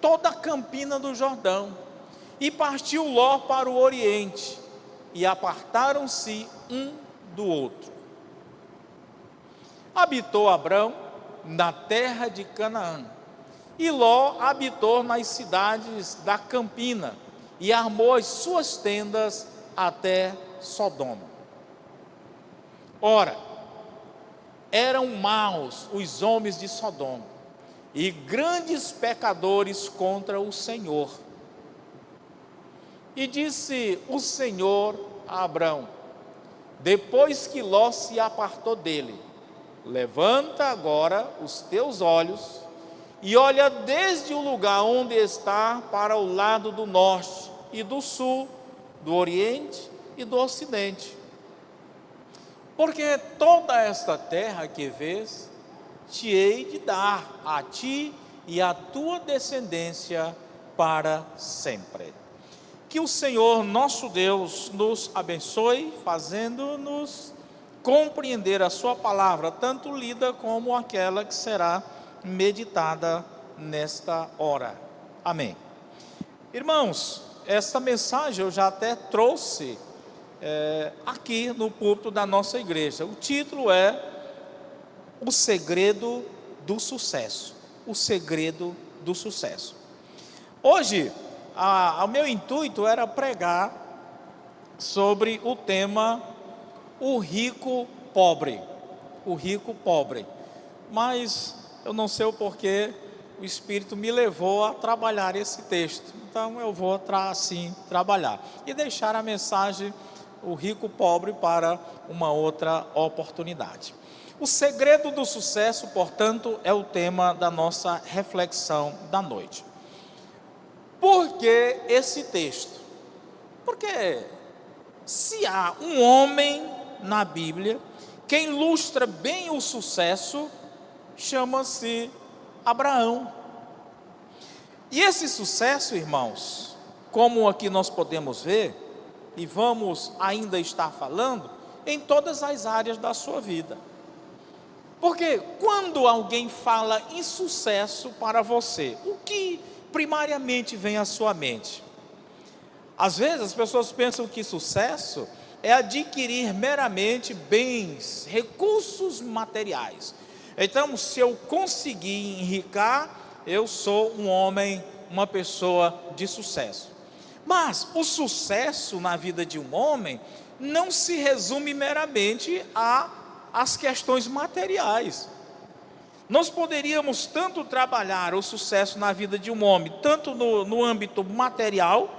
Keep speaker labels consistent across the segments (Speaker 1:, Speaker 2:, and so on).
Speaker 1: toda a campina do Jordão, e partiu Ló para o oriente, e apartaram-se um do outro. Habitou Abrão na terra de Canaã, e Ló habitou nas cidades da campina, e armou as suas tendas até Sodoma. Ora, eram maus os homens de Sodoma, e grandes pecadores contra o Senhor. E disse o Senhor a Abrão, depois que Ló se apartou dele: levanta agora os teus olhos e olha desde o lugar onde está para o lado do norte e do sul, do oriente e do ocidente. Porque toda esta terra que vês, te hei de dar a ti e à tua descendência para sempre. Que o Senhor nosso Deus nos abençoe, fazendo-nos compreender a sua palavra, tanto lida como aquela que será meditada nesta hora. Amém. Irmãos, esta mensagem eu já até trouxe aqui no púlpito da nossa igreja. O título é O Segredo do Sucesso. O Segredo do Sucesso. Hoje, o meu intuito era pregar sobre o tema o rico pobre. O rico pobre. Mas eu não sei o porquê o Espírito me levou a trabalhar esse texto. Então eu vou assim trabalhar e deixar a mensagem o rico pobre para uma outra oportunidade. O segredo do sucesso, portanto, é o tema da nossa reflexão da noite. Por que esse texto? Porque se há um homem na Bíblia que ilustra bem o sucesso, chama-se Abraão. E esse sucesso, irmãos, como aqui nós podemos ver, e vamos ainda estar falando, em todas as áreas da sua vida. Porque quando alguém fala em sucesso para você, o que primariamente vem à sua mente? Às vezes as pessoas pensam que sucesso é adquirir meramente bens, recursos materiais. Então, se eu conseguir enricar, eu sou um homem, uma pessoa de sucesso. Mas o sucesso na vida de um homem não se resume meramente às questões materiais. Nós poderíamos tanto trabalhar o sucesso na vida de um homem, tanto no âmbito material,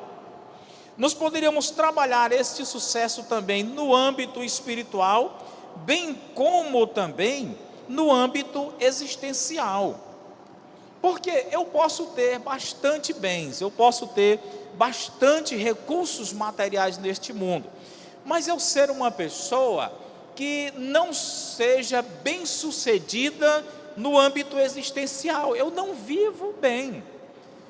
Speaker 1: nós poderíamos trabalhar este sucesso também no âmbito espiritual, bem como também no âmbito existencial. Porque eu posso ter bastante bens, eu posso ter bastante recursos materiais neste mundo, mas eu ser uma pessoa que não seja bem sucedida no âmbito existencial, eu não vivo bem.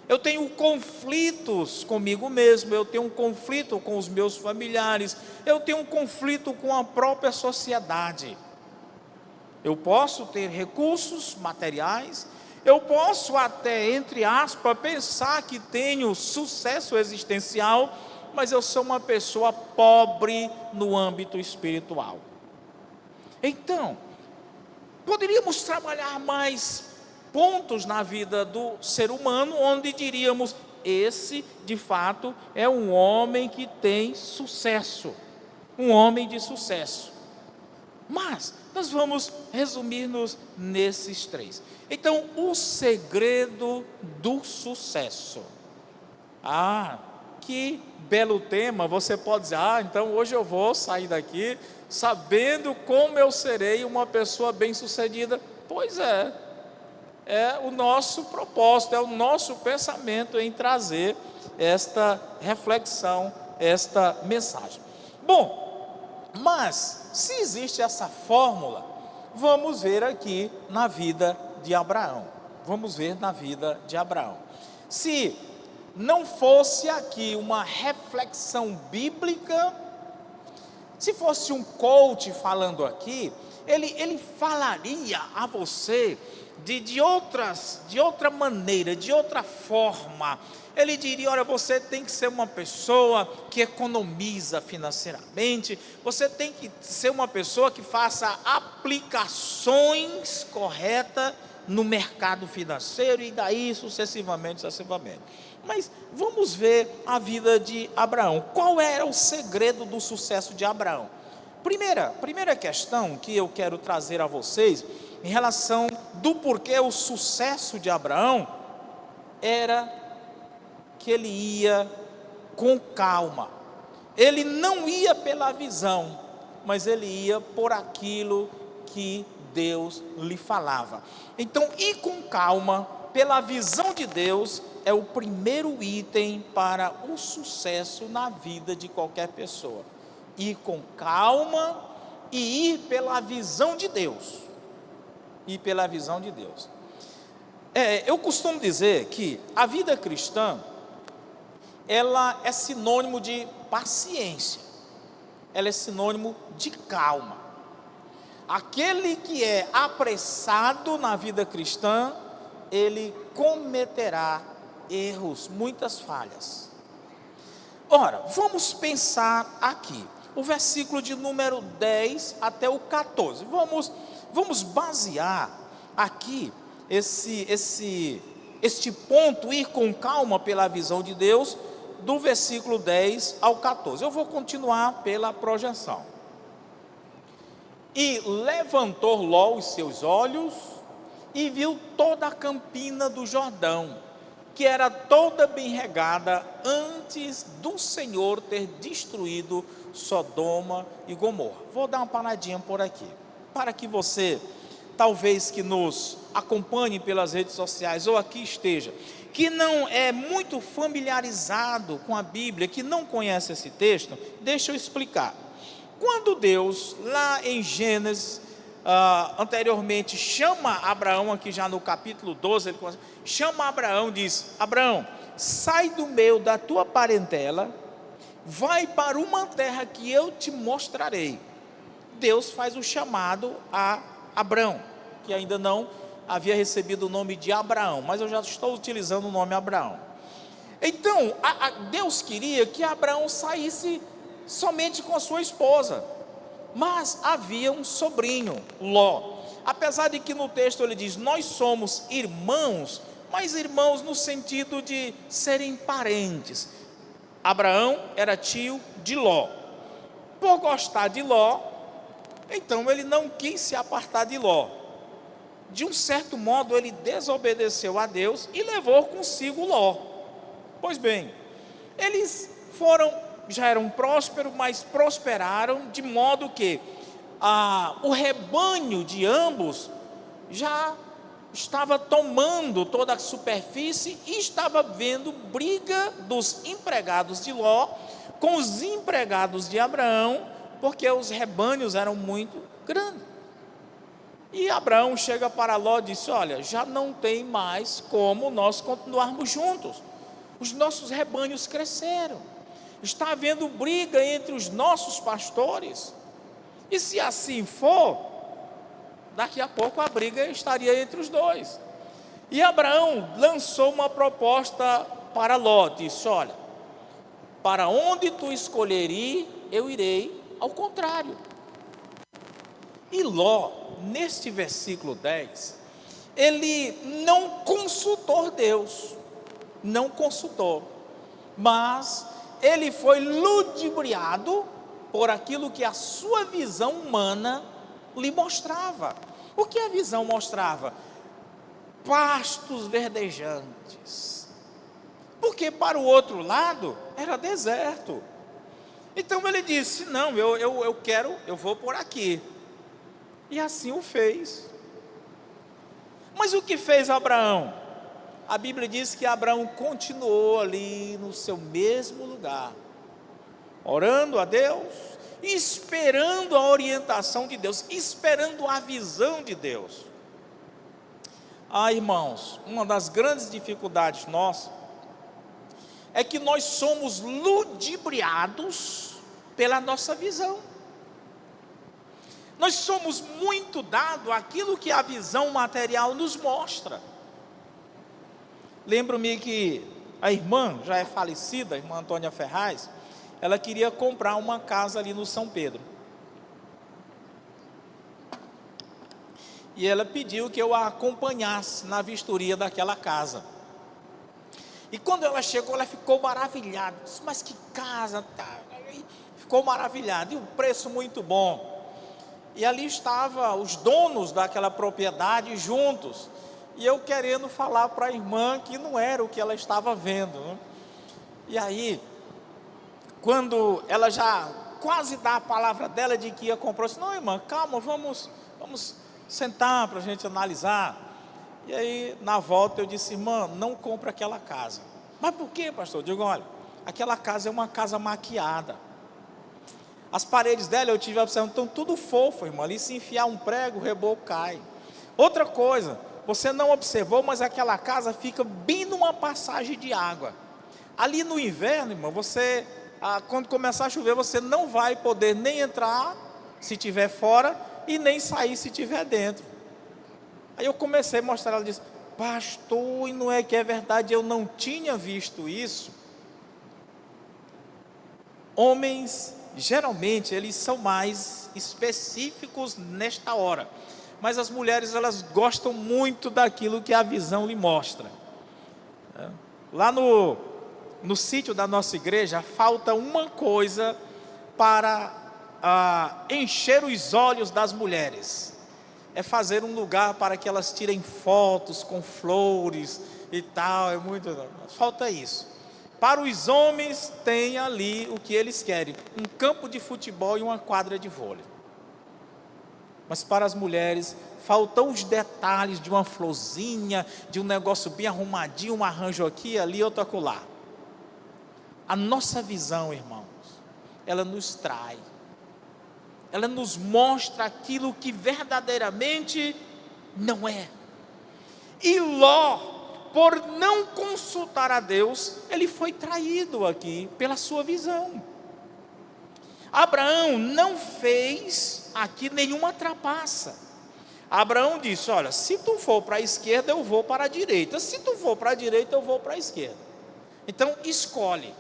Speaker 1: Eu tenho conflitos comigo mesmo, eu tenho um conflito com os meus familiares, eu tenho um conflito com a própria sociedade. Eu posso ter recursos materiais, eu posso até, entre aspas, pensar que tenho sucesso existencial, mas eu sou uma pessoa pobre no âmbito espiritual. Então, poderíamos trabalhar mais pontos na vida do ser humano, onde diríamos, esse de fato é um homem que tem sucesso, um homem de sucesso. Mas nós vamos resumir-nos nesses três. Então, o segredo do sucesso. Que belo tema. Você pode dizer, então hoje eu vou sair daqui sabendo como eu serei uma pessoa bem-sucedida. Pois é o nosso propósito, é o nosso pensamento em trazer esta reflexão, esta mensagem. Bom, mas se existe essa fórmula, vamos ver aqui na vida de Abraão. Vamos ver na vida de Abraão. Se não fosse aqui uma reflexão bíblica, se fosse um coach falando aqui, ele falaria a você de outra maneira, de outra forma. Ele diria: olha, você tem que ser uma pessoa que economiza financeiramente, você tem que ser uma pessoa que faça aplicações corretas no mercado financeiro, e daí sucessivamente. Mas vamos ver a vida de Abraão. Qual era o segredo do sucesso de Abraão? Primeira questão que eu quero trazer a vocês, em relação do porquê o sucesso de Abraão, era que ele ia com calma. Ele não ia pela visão, mas ele ia por aquilo que Deus lhe falava. Então, ir com calma, pela visão de Deus, é o primeiro item para o sucesso na vida de qualquer pessoa. Ir com calma e ir pela visão de Deus. Eu costumo dizer que a vida cristã, ela é sinônimo de paciência, ela é sinônimo de calma. Aquele que é apressado na vida cristã, ele cometerá erros, muitas falhas. Ora, vamos pensar aqui, o versículo de número 10 até o 14, vamos basear aqui este ponto, ir com calma pela visão de Deus, do versículo 10 ao 14, eu vou continuar pela projeção. E levantou Ló os seus olhos, e viu toda a campina do Jordão, que era toda bem regada, antes do Senhor ter destruído Sodoma e Gomorra. Vou dar uma paradinha por aqui, para que você, talvez que nos acompanhe pelas redes sociais, ou aqui esteja, que não é muito familiarizado com a Bíblia, que não conhece esse texto, deixa eu explicar. Quando Deus, lá em Gênesis, anteriormente, chama Abraão, aqui já no capítulo 12, ele chama Abraão, diz: Abraão, sai do meio da tua parentela, vai para uma terra que eu te mostrarei. Deus faz o chamado a Abraão, que ainda não havia recebido o nome de Abraão, mas eu já estou utilizando o nome Abraão. Então, Deus queria que Abraão saísse somente com a sua esposa, mas havia um sobrinho, Ló. Apesar de que no texto ele diz: nós somos irmãos, mas irmãos no sentido de serem parentes. Abraão era tio de Ló. Por gostar de Ló, então ele não quis se apartar de Ló. De um certo modo ele desobedeceu a Deus e levou consigo Ló. Pois bem, eles já eram prósperos, mas prosperaram de modo que o rebanho de ambos já estava tomando toda a superfície, e estava vendo briga dos empregados de Ló com os empregados de Abraão, porque os rebanhos eram muito grandes. E Abraão chega para Ló e disse: olha, já não tem mais como nós continuarmos juntos, os nossos rebanhos cresceram, está havendo briga entre os nossos pastores, e se assim for, daqui a pouco a briga estaria entre os dois. E Abraão lançou uma proposta para Ló, disse: olha, para onde tu escolher ir, eu irei ao contrário. E Ló, neste versículo 10, ele não consultou Deus, mas ele foi ludibriado por aquilo que a sua visão humana lhe mostrava. O que a visão mostrava? Pastos verdejantes, porque para o outro lado era deserto. Então ele disse: não, eu vou por aqui. E assim o fez. Mas o que fez Abraão? A Bíblia diz que Abraão continuou ali no seu mesmo lugar, orando a Deus, esperando a orientação de Deus, esperando a visão de Deus. Irmãos, uma das grandes dificuldades nossas é que nós somos ludibriados pela nossa visão. Nós somos muito dados àquilo que a visão material nos mostra. Lembro-me que a irmã, já é falecida, a irmã Antônia Ferraz, ela queria comprar uma casa ali no São Pedro. E ela pediu que eu a acompanhasse na vistoria daquela casa. E quando ela chegou, ela ficou maravilhada. Disse, mas que casa, tá? Ficou maravilhada. E o preço muito bom. E ali estavam os donos daquela propriedade juntos. E eu querendo falar para a irmã que não era o que ela estava vendo, né? E aí, quando ela já quase dá a palavra dela de que ia comprar, eu disse, não, irmã, calma, vamos sentar para a gente analisar. E aí, na volta, eu disse, irmã, não compra aquela casa. Mas por quê, pastor? Eu digo, olha, aquela casa é uma casa maquiada. As paredes dela, eu tive a observação, estão tudo fofo, irmão. Ali se enfiar um prego, o reboco cai. Outra coisa, você não observou, mas aquela casa fica bem numa passagem de água. Ali no inverno, irmão, você, quando começar a chover, você não vai poder nem entrar, se estiver fora, e nem sair se estiver dentro. Aí eu comecei a mostrar, ela disse, pastor, e não é que é verdade, eu não tinha visto isso. Homens, geralmente, eles são mais específicos nesta hora, mas as mulheres, elas gostam muito daquilo que a visão lhe mostra. Lá no sítio da nossa igreja, falta uma coisa para encher os olhos das mulheres, é fazer um lugar para que elas tirem fotos com flores e tal, falta isso. Para os homens, tem ali o que eles querem, um campo de futebol e uma quadra de vôlei. Mas para as mulheres, faltam os detalhes de uma florzinha, de um negócio bem arrumadinho, um arranjo aqui, ali, outro acolá. A nossa visão, irmãos, ela nos trai. Ela nos mostra aquilo que verdadeiramente não é. E Ló, por não consultar a Deus, ele foi traído aqui pela sua visão. Abraão não fez aqui nenhuma trapaça. Abraão disse, olha, se tu for para a esquerda, eu vou para a direita. Se tu for para a direita, eu vou para a esquerda. Então, escolhe.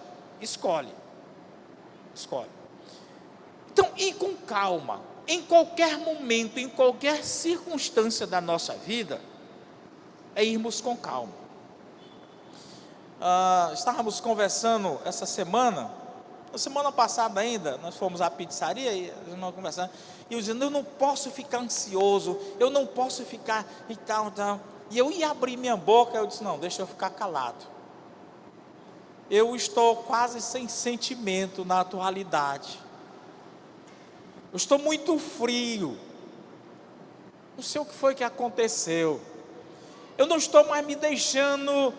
Speaker 1: Então, ir com calma, em qualquer momento, em qualquer circunstância da nossa vida, é irmos com calma. Estávamos conversando essa semana, na semana passada ainda, nós fomos à pizzaria e nós conversando, e eu dizendo, eu não posso ficar ansioso, eu não posso ficar e tal. E eu ia abrir minha boca, eu disse, não, deixa eu ficar calado. Eu estou quase sem sentimento na atualidade. Eu estou muito frio. Não sei o que foi que aconteceu. Eu não estou mais me deixando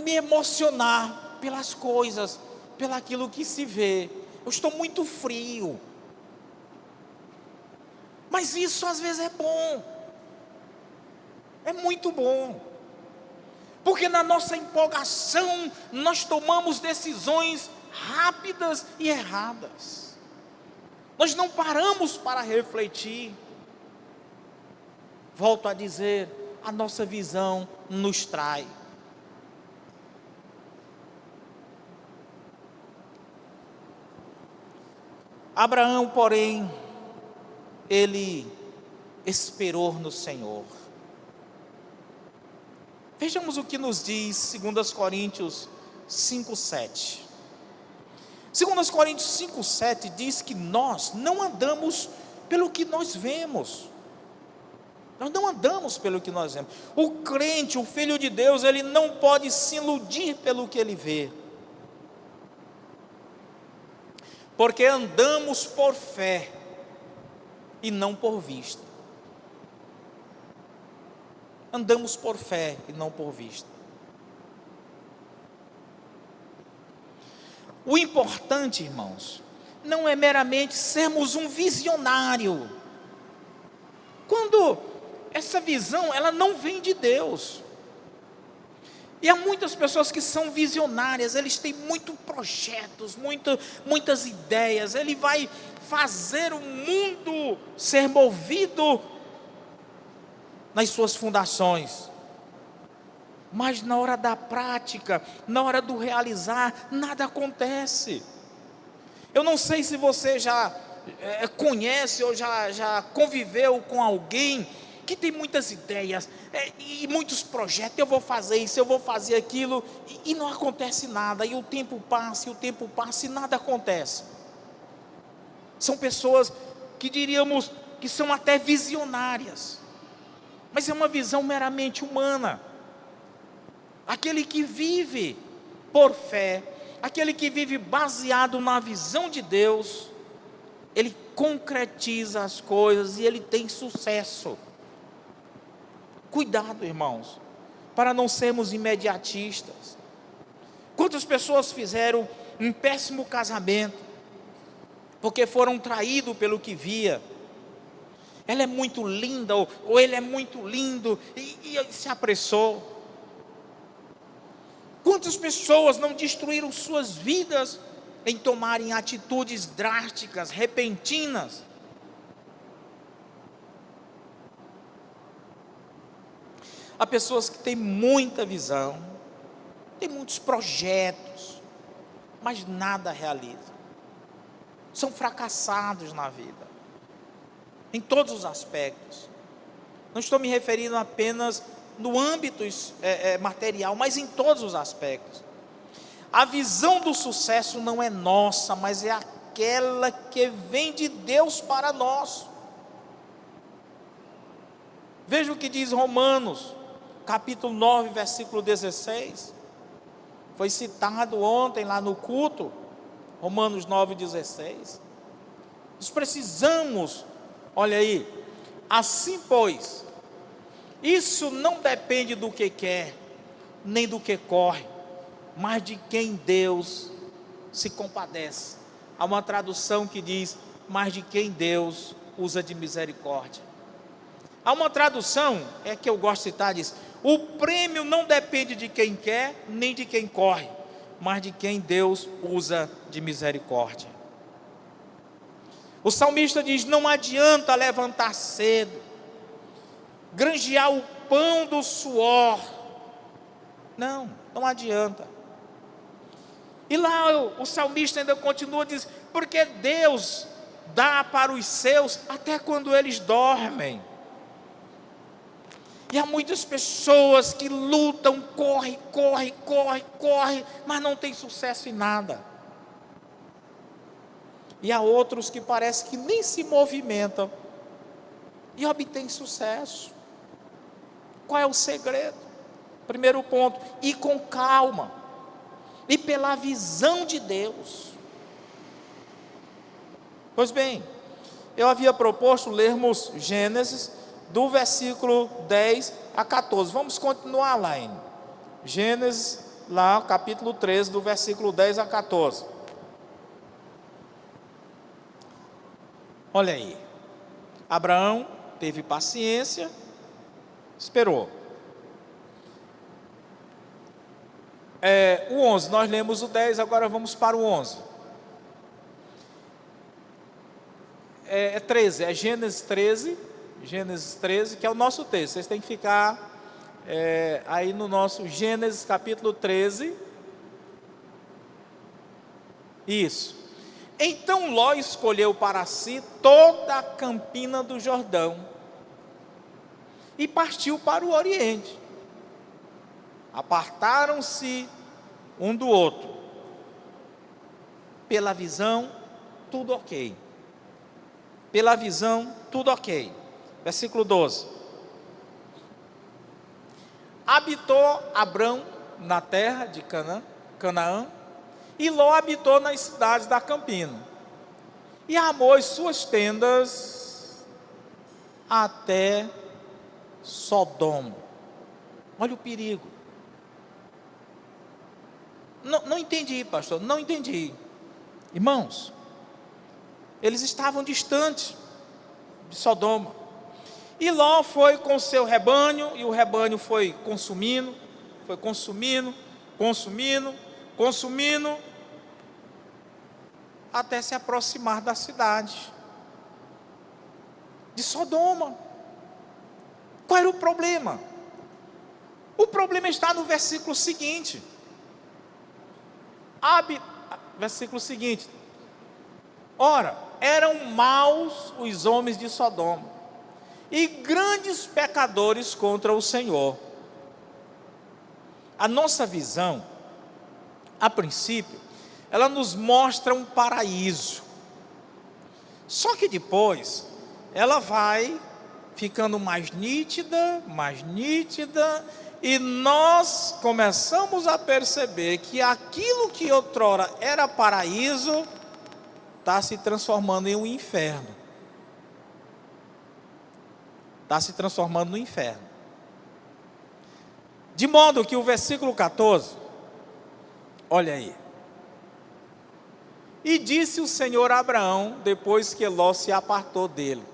Speaker 1: me emocionar pelas coisas, pelaquilo que se vê. Eu estou muito frio. Mas isso às vezes é bom. É muito bom. Porque na nossa empolgação, nós tomamos decisões rápidas e erradas. Nós não paramos para refletir. Volto a dizer, a nossa visão nos trai. Abraão, porém, ele esperou no Senhor. Vejamos o que nos diz 2 Coríntios 5:7. 2 Coríntios 5:7 diz que nós não andamos pelo que nós vemos. Nós não andamos pelo que nós vemos. O crente, o filho de Deus, ele não pode se iludir pelo que ele vê. Porque andamos por fé e não por vista. Andamos por fé e não por vista. O importante, irmãos, não é meramente sermos um visionário. Quando essa visão, ela não vem de Deus. E há muitas pessoas que são visionárias, eles têm muitos projetos, muitas ideias, ele vai fazer o mundo ser movido nas suas fundações. Mas na hora da prática, na hora do realizar, nada acontece. Eu não sei se você já conhece ou já conviveu com alguém que tem muitas ideias e muitos projetos. Eu vou fazer isso, eu vou fazer aquilo, e não acontece nada. E o tempo passa e nada acontece. São pessoas que diríamos que são até visionárias, mas é uma visão meramente humana. Aquele que vive por fé, aquele que vive baseado na visão de Deus, ele concretiza as coisas e ele tem sucesso. Cuidado, irmãos, para não sermos imediatistas. Quantas pessoas fizeram um péssimo casamento, porque foram traídos pelo que via? Ela é muito linda, ou ele é muito lindo, e se apressou. Quantas pessoas não destruíram suas vidas em tomarem atitudes drásticas, repentinas? Há pessoas que têm muita visão, têm muitos projetos, mas nada realizam. São fracassados na vida, em todos os aspectos. Não estou me referindo apenas no âmbito material, mas em todos os aspectos. A visão do sucesso não é nossa, mas é aquela que vem de Deus para nós. Veja o que diz Romanos, capítulo 9, versículo 16. Foi citado ontem lá no culto, Romanos 9, 16. Nós precisamos, olha aí, assim pois, isso não depende do que quer, nem do que corre, mas de quem Deus se compadece. Há uma tradução que diz, mas de quem Deus usa de misericórdia. Há uma tradução, que eu gosto de citar, diz, o prêmio não depende de quem quer, nem de quem corre, mas de quem Deus usa de misericórdia. O salmista diz, não adianta levantar cedo, granjear o pão do suor. Não adianta. E lá o salmista ainda continua, diz, porque Deus dá para os seus até quando eles dormem. E há muitas pessoas que lutam, correm, mas não tem sucesso em nada. E há outros que parece que nem se movimentam e obtêm sucesso. Qual é o segredo? Primeiro ponto, ir com calma e pela visão de Deus. Pois bem, eu havia proposto lermos Gênesis do versículo 10 a 14. Vamos continuar lá em Gênesis, lá capítulo 13, do versículo 10 a 14. Olha aí, Abraão teve paciência, esperou. O 11, nós lemos o 10, agora vamos para o 11. 13, é Gênesis 13, que é o nosso texto. Vocês têm que ficar aí no nosso Gênesis capítulo 13. Isso. Então Ló escolheu para si toda a campina do Jordão e partiu para o Oriente. Apartaram-se um do outro. Pela visão, tudo ok. Pela visão, tudo ok. Versículo 12. Habitou Abrão na terra de Canaã, e Ló habitou nas cidades da campina, e armou as suas tendas até Sodoma. Olha o perigo. Não entendi, pastor, não entendi. Irmãos, eles estavam distantes de Sodoma. E Ló foi com o seu rebanho, e o rebanho foi consumindo. até se aproximar da cidade de Sodoma. Qual era o problema? O problema está no versículo seguinte. Versículo seguinte. Ora, eram maus os homens de Sodoma, e grandes pecadores contra o Senhor. A nossa visão, a princípio, ela nos mostra um paraíso. Só que depois, ela vai ficando mais nítida, e nós começamos a perceber que aquilo que outrora era paraíso, está se transformando em um inferno. Está se transformando no inferno. De modo que o versículo 14, olha aí. E disse o Senhor a Abraão, depois que Ló se apartou dele: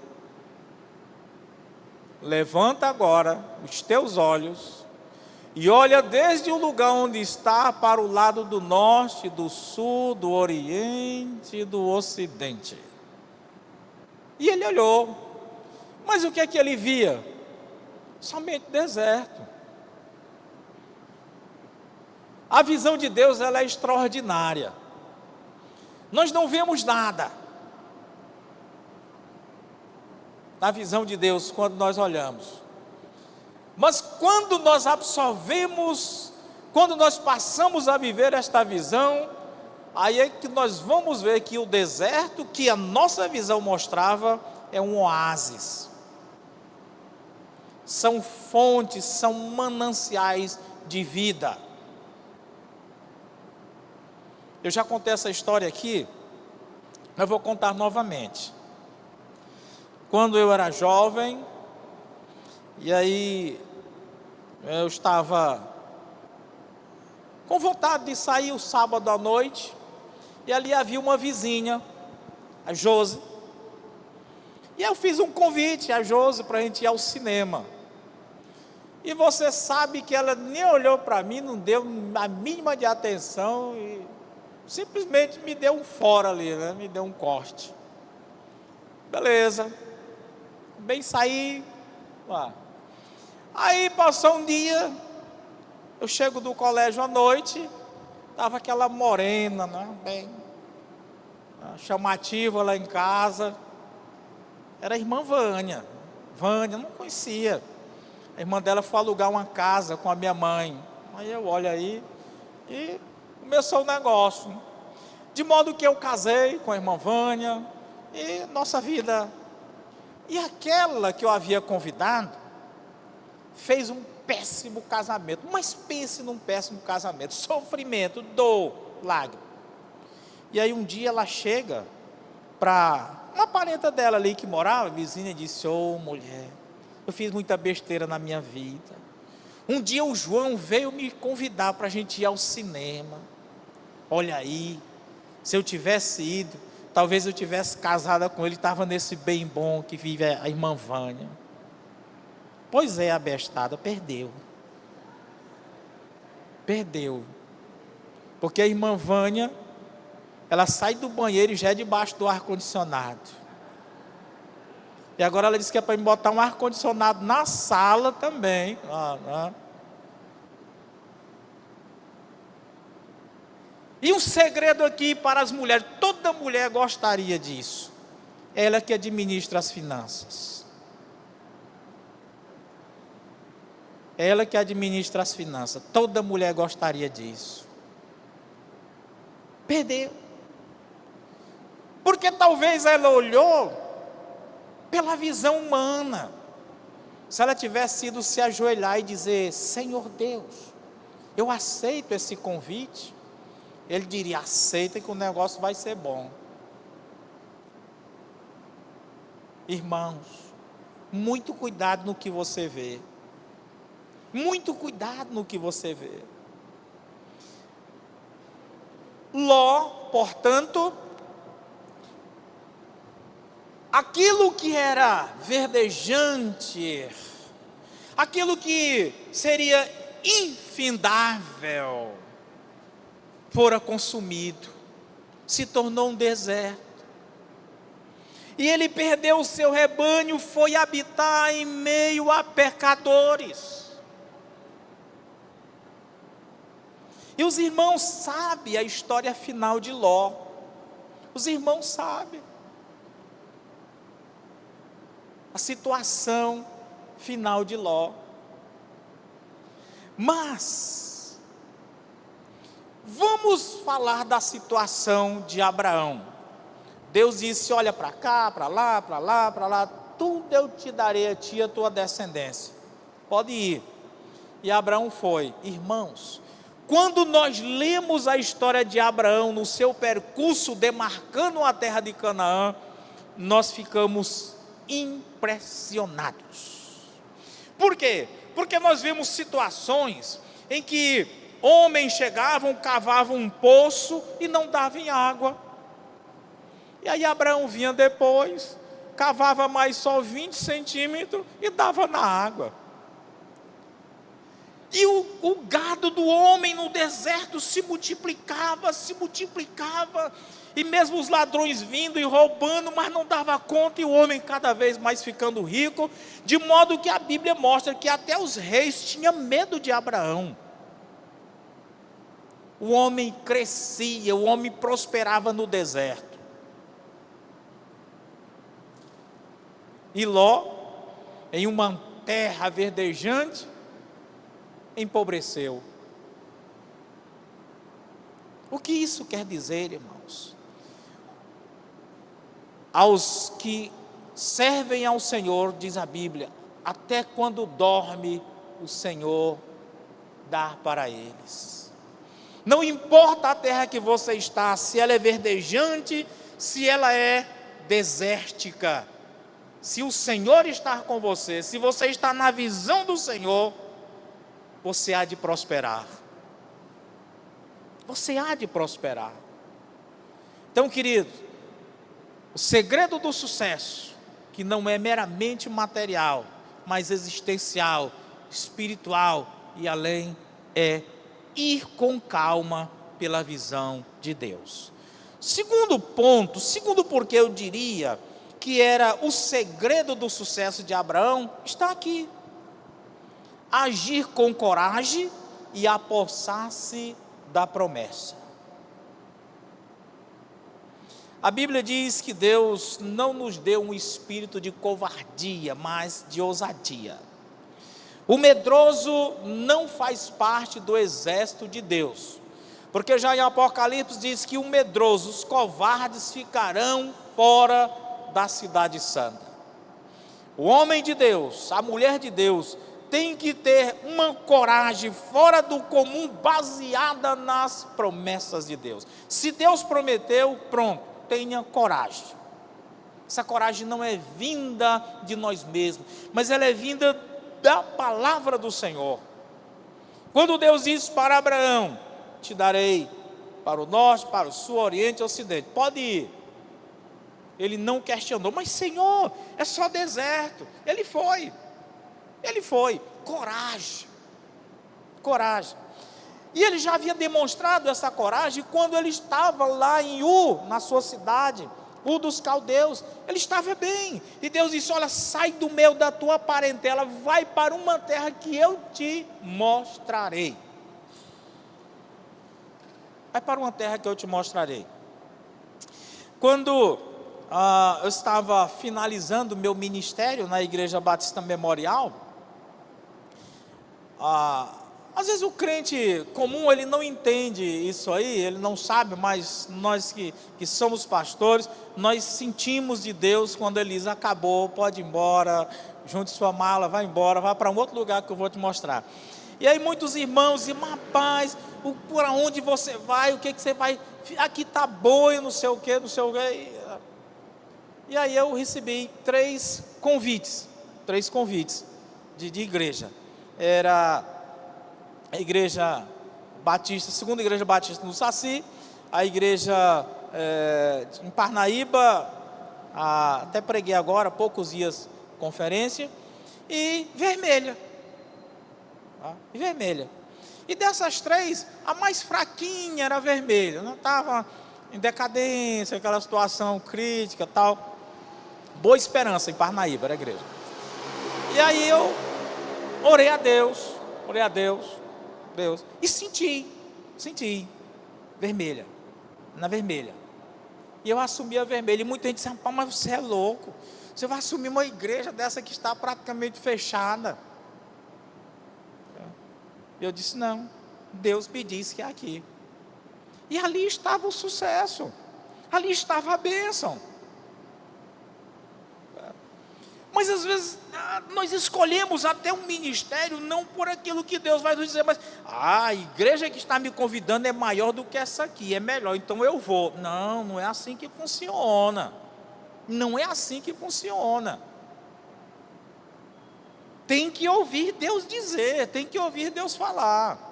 Speaker 1: levanta agora os teus olhos e olha desde o lugar onde está para o lado do norte, do sul, do oriente e do ocidente. E ele olhou. Mas o que é que ele via? Somente deserto. A visão de Deus, ela é extraordinária. Nós não vemos nada na visão de Deus quando nós olhamos. Mas quando nós absorvemos, quando nós passamos a viver esta visão, aí é que nós vamos ver que o deserto que a nossa visão mostrava é um oásis. São fontes, são mananciais de vida. Eu já contei essa história aqui, mas vou contar novamente. Quando eu era jovem, e aí eu estava com vontade de sair o sábado à noite, e ali havia uma vizinha, a Josi, e eu fiz um convite a Josi para a gente ir ao cinema. E você sabe que ela nem olhou para mim, não deu a mínima de atenção, e simplesmente me deu um fora ali, né? Me deu um corte. Beleza. Bem, saí lá. Aí passou um dia, eu chego do colégio à noite, estava aquela morena, né? Bem chamativa lá em casa. Era a irmã Vânia. Vânia, não conhecia. A irmã dela foi alugar uma casa com a minha mãe. Aí eu olho aí e começou o negócio. De modo que eu casei com a irmã Vânia e nossa vida. E aquela que eu havia convidado fez um péssimo casamento. Mas pense num péssimo casamento. Sofrimento, dor, lágrima. E aí um dia ela chega para uma parenta dela ali que morava, vizinha, e disse: ô mulher, eu fiz muita besteira na minha vida. Um dia o João veio me convidar para a gente ir ao cinema. Olha aí, se eu tivesse ido, talvez eu tivesse casada com ele, estava nesse bem bom que vive a irmã Vânia. Pois é, abestada, perdeu. Perdeu. Porque a irmã Vânia, ela sai do banheiro e já é debaixo do ar-condicionado. E agora ela disse que é para me botar um ar-condicionado na sala também. E um segredo aqui para as mulheres, toda mulher gostaria disso. Ela que administra as finanças. Ela que administra as finanças. Toda mulher gostaria disso. Perdeu. Porque talvez ela olhou pela visão humana. Se ela tivesse ido se ajoelhar e dizer: Senhor Deus, eu aceito esse convite, ele diria: aceita que o negócio vai ser bom. Irmãos, muito cuidado no que você vê. Muito cuidado no que você vê. Ló, portanto, aquilo que era verdejante, aquilo que seria infindável, fora consumido. se tornou um deserto. E ele perdeu o seu rebanho, foi habitar em meio a pecadores. E os irmãos sabem a história final de Ló. Os irmãos sabem a situação final de Ló. Mas vamos falar da situação de Abraão. Deus disse: olha para cá, para lá, para lá, para lá, tudo eu te darei a ti e a tua descendência. Pode ir. E Abraão foi. Irmãos, quando nós lemos a história de Abraão no seu percurso demarcando a terra de Canaã, nós ficamos impressionados. Por quê? Porque nós vemos situações em que homens chegavam, cavavam um poço e não davam água. E aí Abraão vinha depois, cavava mais só 20 centímetros e dava na água. E o gado do homem no deserto se multiplicava, e mesmo os ladrões vindo e roubando, mas não dava conta, e o homem cada vez mais ficando rico, de modo que a Bíblia mostra que até os reis tinham medo de Abraão. O homem crescia, o homem prosperava no deserto. E Ló, em uma terra verdejante, empobreceu. O que isso quer dizer, irmãos? Aos que servem ao Senhor, diz a Bíblia, até quando dorme, o Senhor dá para eles. Não importa a terra que você está, se ela é verdejante, se ela é desértica, se o Senhor está com você, se você está na visão do Senhor, você há de prosperar. Você há de prosperar. Então, querido, o segredo do sucesso, que não é meramente material, mas existencial, espiritual e além, é ir com calma pela visão de Deus. Segundo ponto, segundo porque eu diria que era o segredo do sucesso de Abraão, está aqui. Agir com coragem e apossar-se da promessa. A Bíblia diz que Deus não nos deu um espírito de covardia, mas de ousadia. O medroso não faz parte do exército de Deus, porque já em Apocalipse diz que o medroso, os covardes ficarão fora da cidade santa. O homem de Deus, a mulher de Deus, tem que ter uma coragem fora do comum, baseada nas promessas de Deus. Se Deus prometeu, pronto, tenha coragem. Essa coragem não é vinda de nós mesmos, mas ela é vinda da palavra do Senhor. Quando Deus disse para Abraão: te darei para o norte, para o sul, oriente e ocidente, pode ir. Ele não questionou: mas Senhor, é só deserto. Ele foi, coragem. E ele já havia demonstrado essa coragem quando ele estava lá em Ur, na sua cidade, Ur dos caldeus. Ele estava bem, e Deus disse: olha, sai do meio da tua parentela, vai para uma terra que eu te mostrarei. Vai para uma terra que eu te mostrarei. Quando eu estava finalizando meu ministério na Igreja Batista Memorial, às vezes o crente comum, ele não entende isso aí, ele não sabe, mas nós que somos pastores, nós sentimos de Deus quando ele diz: acabou, pode ir embora, junte sua mala, vai embora, vá para um outro lugar que eu vou te mostrar. E aí muitos irmãos dizem: rapaz, por onde você vai, o que você vai, aqui está boi, não sei o que. E aí eu recebi três convites de igreja. Era a Igreja Batista, segunda Igreja Batista no Saci, a igreja em Parnaíba, até preguei agora, há poucos dias, conferência, e Vermelha. E dessas três, a mais fraquinha era Vermelha, não estava em decadência, aquela situação crítica, tal. Boa Esperança, em Parnaíba, era a igreja. E aí eu orei a Deus, Deus, e senti, vermelha, na vermelha. E eu assumi a vermelha, e muita gente disse, rapaz, mas você é louco, você vai assumir uma igreja dessa que está praticamente fechada. E eu disse, não, Deus me disse que é aqui. E ali estava o sucesso, ali estava a bênção. Mas às vezes nós escolhemos até um ministério não por aquilo que Deus vai nos dizer, mas a igreja que está me convidando é maior do que essa aqui, é melhor, então eu vou. Não, não é assim que funciona. Não é assim que funciona. Tem que ouvir Deus dizer, tem que ouvir Deus falar.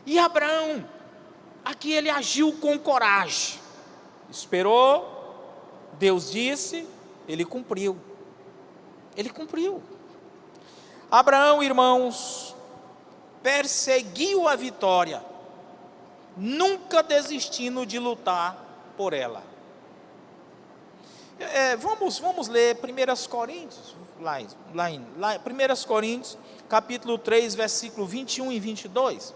Speaker 1: E Abraão, aqui ele agiu com coragem. Esperou, Deus disse, ele cumpriu. Ele cumpriu. Abraão, irmãos, perseguiu a vitória, nunca desistindo de lutar por ela. Vamos ler 1 Coríntios, lá 1 Coríntios, capítulo 3, versículo 21 e 22.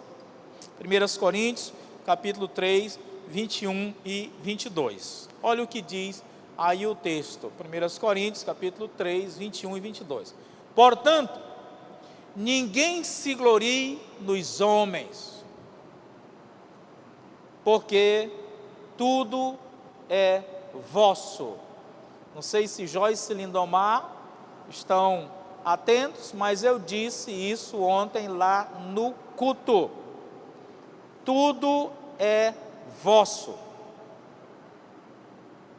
Speaker 1: 1 Coríntios, capítulo 3, 21 e 22. Olha o que diz aí o texto. 1 Coríntios, capítulo 3, 21 e 22. Portanto, ninguém se glorie nos homens, porque tudo é vosso. Não sei se Joyce e Lindomar estão atentos, mas eu disse isso ontem lá no culto. Tudo é vosso.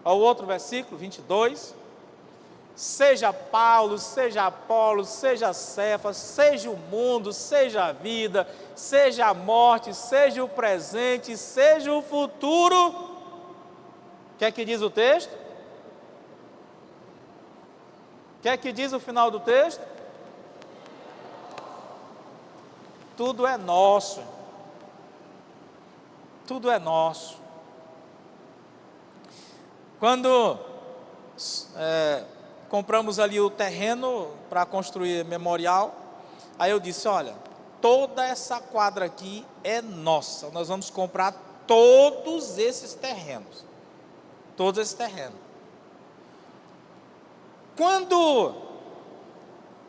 Speaker 1: Ao outro versículo, 22. Seja Paulo, seja Apolo, seja Cefas, seja o mundo, seja a vida, seja a morte, seja o presente, seja o futuro. O que é que diz o texto? O que é que diz o final do texto? Tudo é nosso. Tudo é nosso. Quando compramos ali o terreno para construir memorial, aí eu disse, olha, toda essa quadra aqui é nossa, nós vamos comprar todos esses terrenos. Todos esses terrenos. Quando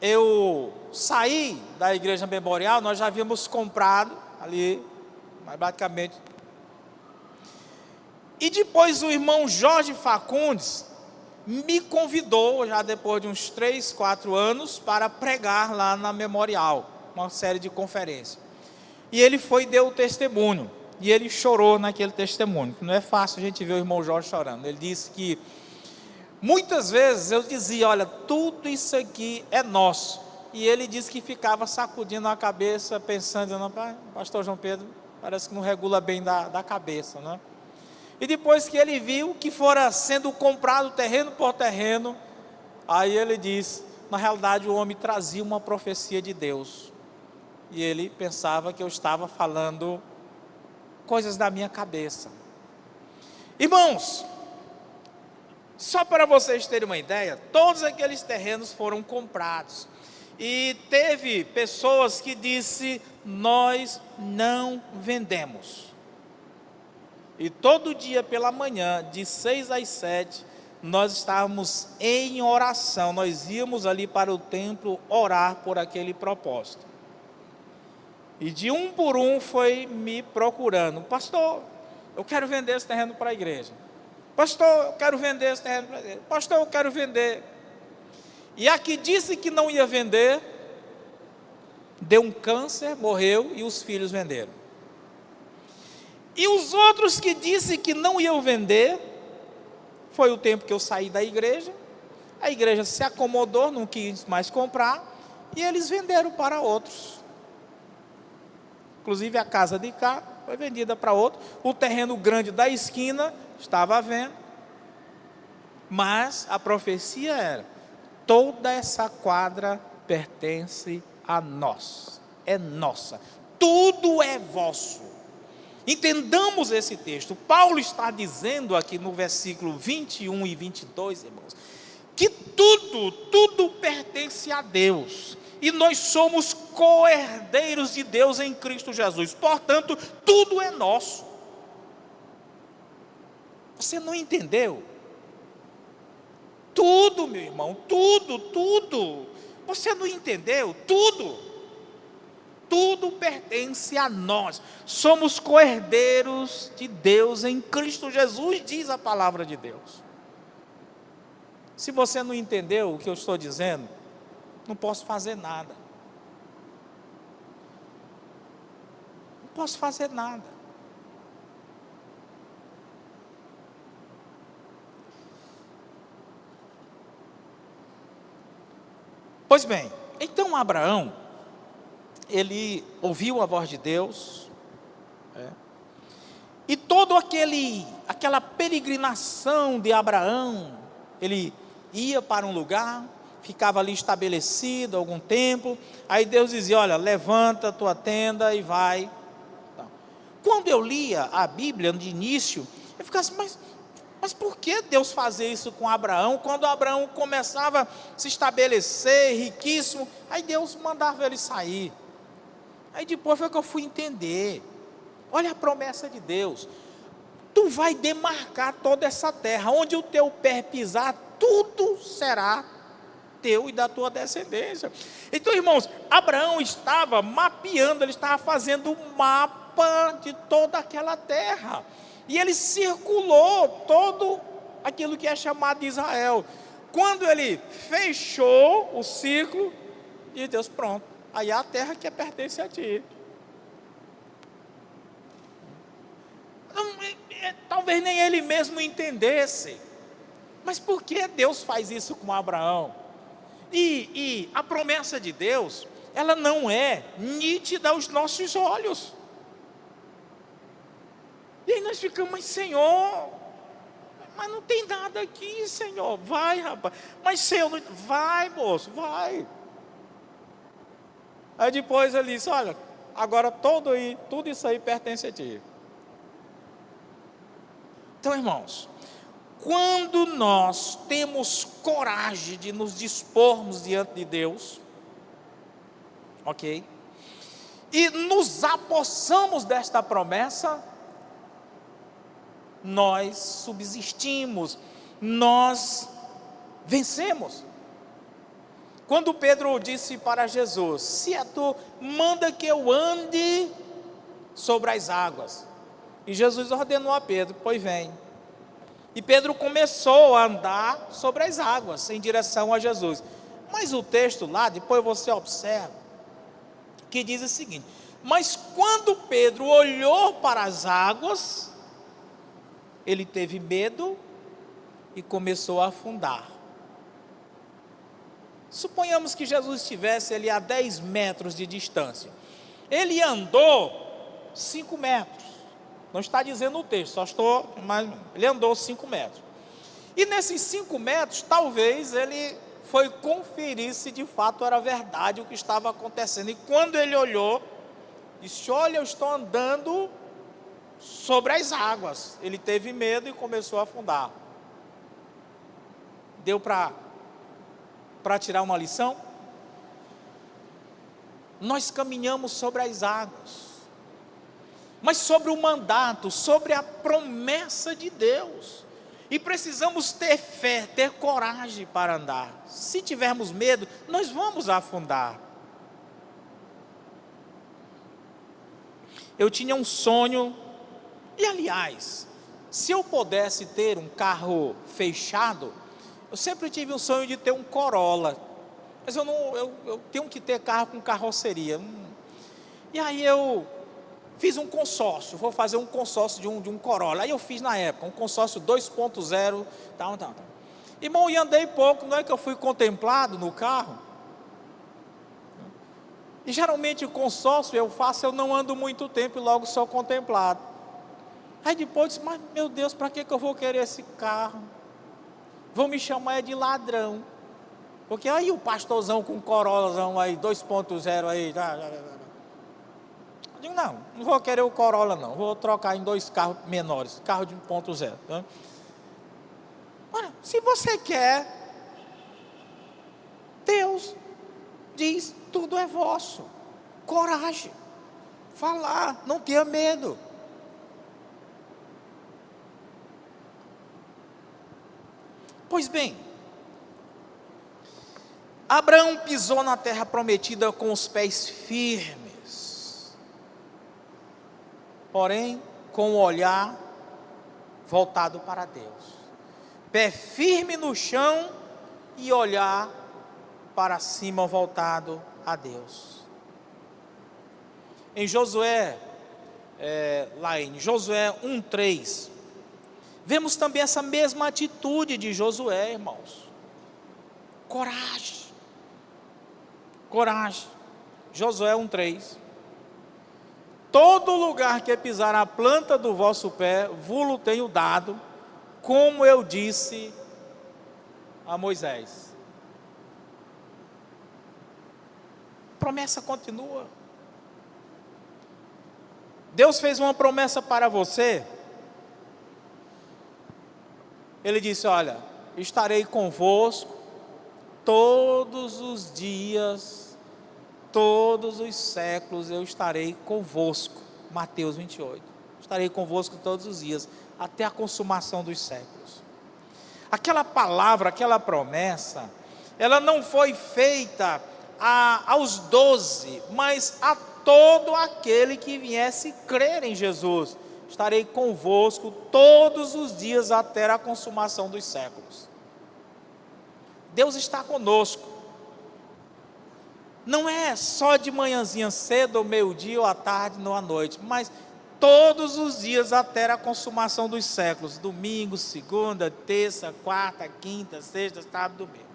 Speaker 1: eu saí da igreja memorial, nós já havíamos comprado ali, mas praticamente. E depois o irmão Jorge Facundes me convidou, já depois de uns 3, 4 anos, para pregar lá na memorial, uma série de conferências. E ele foi e deu o testemunho, e ele chorou naquele testemunho. Não é fácil a gente ver o irmão Jorge chorando. Ele disse que muitas vezes eu dizia, olha, tudo isso aqui é nosso. E ele disse que ficava sacudindo a cabeça, pensando, não, pastor João Pedro, parece que não regula bem da cabeça, né? E depois que ele viu que fora sendo comprado terreno por terreno, aí ele disse, na realidade o homem trazia uma profecia de Deus. E ele pensava que eu estava falando coisas da minha cabeça. Irmãos, só para vocês terem uma ideia, todos aqueles terrenos foram comprados. E teve pessoas que disse, nós não vendemos. E todo dia pela manhã, de 6 às 7, nós estávamos em oração. Nós íamos ali para o templo orar por aquele propósito. E de um por um foi me procurando. Pastor, eu quero vender esse terreno para a igreja. Pastor, eu quero vender esse terreno para a igreja. Pastor, eu quero vender. E a que disse que não ia vender, deu um câncer, morreu e os filhos venderam. E os outros que disse que não iam vender, foi o tempo que eu saí da igreja, a igreja se acomodou, não quis mais comprar, e eles venderam para outros. Inclusive a casa de cá foi vendida para outro, o terreno grande da esquina estava à venda, mas a profecia era, toda essa quadra pertence a nós, é nossa, tudo é vosso. Entendamos esse texto. Paulo está dizendo aqui no versículo 21 e 22, irmãos, que tudo pertence a Deus. E nós somos co-herdeiros de Deus em Cristo Jesus. Portanto, tudo é nosso. Você não entendeu? Tudo, meu irmão, tudo. Você não entendeu? Tudo pertence a nós. Somos co-herdeiros de Deus em Cristo Jesus, diz a palavra de Deus. Se você não entendeu o que eu estou dizendo, não posso fazer nada. Não posso fazer nada. Pois bem, então Abraão, ele ouviu a voz de Deus, e toda aquela peregrinação de Abraão, ele ia para um lugar, ficava ali estabelecido algum tempo, aí Deus dizia, olha, levanta a tua tenda e vai. Quando eu lia a Bíblia de início, eu ficava assim, mas por que Deus fazia isso com Abraão? Quando Abraão começava a se estabelecer, riquíssimo, aí Deus mandava ele sair. Aí depois foi que eu fui entender. Olha a promessa de Deus. Tu vai demarcar toda essa terra, onde o teu pé pisar, tudo será teu e da tua descendência. Então, irmãos, Abraão estava mapeando, ele estava fazendo um mapa de toda aquela terra. E ele circulou todo aquilo que é chamado de Israel. Quando ele fechou o círculo, e Deus, pronto, aí é a terra que pertence a ti. Talvez nem ele mesmo entendesse. Mas por que Deus faz isso com Abraão? E a promessa de Deus, ela não é nítida aos nossos olhos. E aí nós ficamos, mas Senhor, mas não tem nada aqui, Senhor. Vai, rapaz. Mas Senhor, vai, moço, vai. Aí depois ele disse, olha, agora tudo isso aí pertence a ti. Então, irmãos, quando nós temos coragem de nos dispormos diante de Deus, ok? E nos apossamos desta promessa, nós subsistimos, nós vencemos. Quando Pedro disse para Jesus, se é tu, manda que eu ande sobre as águas. E Jesus ordenou a Pedro, pois vem. E Pedro começou a andar sobre as águas, em direção a Jesus. Mas o texto lá, depois você observa, que diz o seguinte, mas quando Pedro olhou para as águas, ele teve medo e começou a afundar. Suponhamos que Jesus estivesse ali a 10 metros de distância. Ele andou 5 metros. Não está dizendo o texto, mas ele andou 5 metros. E nesses 5 metros, talvez ele foi conferir se de fato era verdade o que estava acontecendo. E quando ele olhou, disse, olha, eu estou andando sobre as águas. Ele teve medo e começou a afundar. Deu para tirar uma lição? Nós caminhamos sobre as águas, mas sobre o mandato, sobre a promessa de Deus. E precisamos ter fé, ter coragem para andar. Se tivermos medo, nós vamos afundar. Eu tinha um sonho, e aliás, se eu pudesse ter um carro fechado, eu sempre tive um sonho de ter um Corolla, mas eu tenho que ter carro com carroceria. E aí eu fiz um consórcio, vou fazer um consórcio de um Corolla. Aí eu fiz na época, um consórcio 2.0, tal. Irmão, e andei pouco, não é que eu fui contemplado no carro? E geralmente o consórcio eu faço, eu não ando muito tempo e logo sou contemplado. Aí depois eu disse, mas meu Deus, para que eu vou querer esse carro? Vão me chamar de ladrão. Porque aí o pastorzão com Corollazão aí, 2.0 aí, Digo, não vou querer o Corolla não, vou trocar em 2 carros menores, carro de 1.0. Né? Ora, se você quer, Deus diz, tudo é vosso. Coragem, falar, não tenha medo. Pois bem, Abraão pisou na terra prometida com os pés firmes, porém com o olhar voltado para Deus. Pé firme no chão e olhar para cima voltado a Deus. Em Josué, lá em Josué 1:3, vemos também essa mesma atitude de Josué, irmãos. Coragem. Coragem. Josué 1:3. Todo lugar que pisar a planta do vosso pé, vos tenho dado, como eu disse a Moisés. A promessa continua. Deus fez uma promessa para você. Ele disse, olha, estarei convosco todos os dias, todos os séculos eu estarei convosco. Mateus 28. Estarei convosco todos os dias, até a consumação dos séculos. Aquela palavra, aquela promessa, ela não foi feita aos 12, mas a todo aquele que viesse crer em Jesus. Estarei convosco todos os dias até a consumação dos séculos. Deus está conosco. Não é só de manhãzinha cedo, ou meio-dia, ou à tarde, ou à noite, mas todos os dias até a consumação dos séculos. Domingo, segunda, terça, quarta, quinta, sexta, sábado, domingo.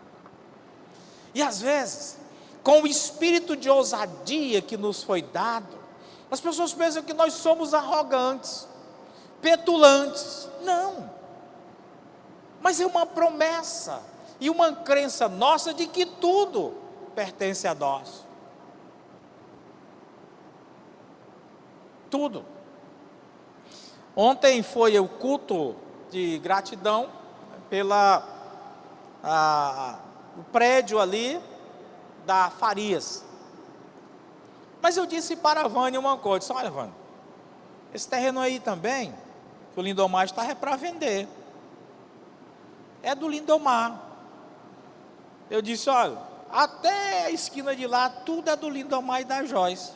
Speaker 1: E às vezes, com o espírito de ousadia que nos foi dado, as pessoas pensam que nós somos arrogantes, petulantes. Não. Mas é uma promessa e uma crença nossa de que tudo pertence a nós. Tudo. Ontem foi o culto de gratidão o prédio ali da Farias. Mas eu disse para a Vânia uma coisa, disse, olha Vânia, esse terreno aí também, que o Lindomar está para vender, é do Lindomar. Eu disse, olha, até a esquina de lá, tudo é do Lindomar e da Joyce.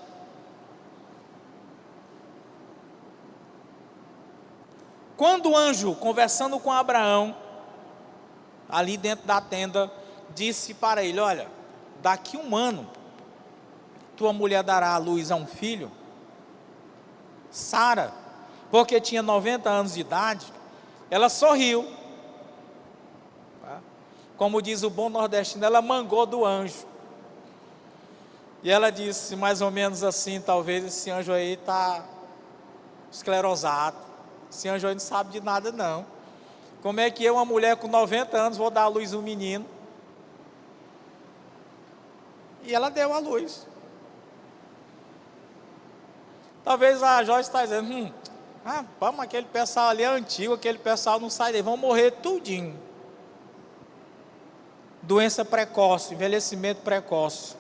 Speaker 1: Quando o anjo, conversando com Abraão, ali dentro da tenda, disse para ele, olha, daqui 1 ano, tua mulher dará à luz a um filho, Sara, porque tinha 90 anos de idade, ela sorriu, como diz o bom nordestino, ela mangou do anjo, e ela disse mais ou menos assim, talvez esse anjo aí está esclerosado, esse anjo aí não sabe de nada não, como é que eu, uma mulher com 90 anos, vou dar à luz a um menino? E ela deu à luz. Talvez a Joyce está dizendo, vamos, aquele pessoal ali é antigo, aquele pessoal não sai daí, vão morrer tudinho. Doença precoce, envelhecimento precoce.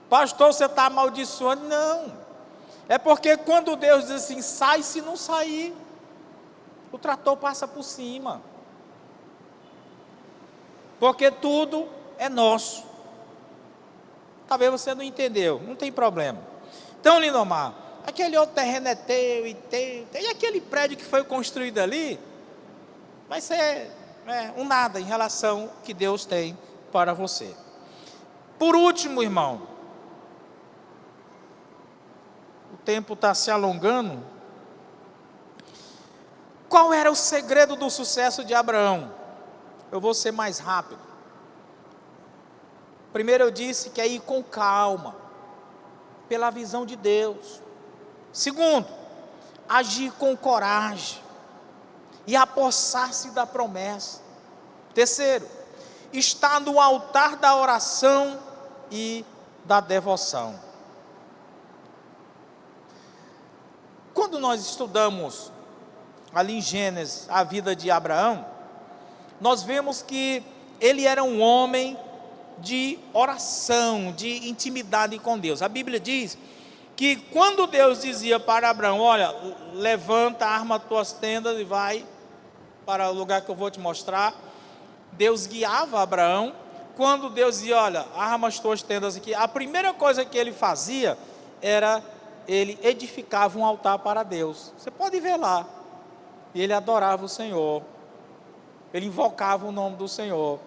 Speaker 1: Pastor, você está amaldiçoando? Não. É porque quando Deus diz assim, sai, se não sair, o trator passa por cima. Porque tudo é nosso. Talvez você não entendeu, não tem problema. Então, Lindomar, aquele outro terreno é teu e teu, e aquele prédio que foi construído ali, vai ser um nada em relação ao que Deus tem para você. Por último, irmão, o tempo está se alongando. Qual era o segredo do sucesso de Abraão? Eu vou ser mais rápido. Primeiro eu disse que é ir com calma, pela visão de Deus. Segundo, agir com coragem e apossar-se da promessa. Terceiro, estar no altar da oração e da devoção. quando nós estudamos ali em Gênesis a vida de Abraão, nós vemos que ele era um homem de oração, de intimidade com Deus. A Bíblia diz que quando Deus dizia para Abraão: olha, levanta, arma tuas tendas e vai para o lugar que eu vou te mostrar, Deus guiava Abraão. Quando Deus dizia: olha, arma as tuas tendas aqui, a primeira coisa que ele fazia era, ele edificava um altar para Deus. Você pode ver lá, e ele adorava o Senhor, ele invocava o nome do Senhor.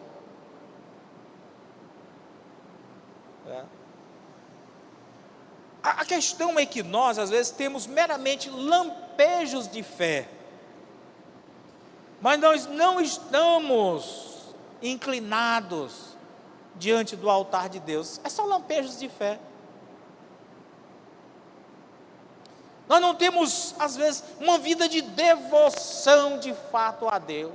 Speaker 1: A questão é que nós, às vezes, temos meramente lampejos de fé, mas nós não estamos inclinados diante do altar de Deus. É só lampejos de fé. Nós não temos, às vezes, uma vida de devoção de fato a Deus.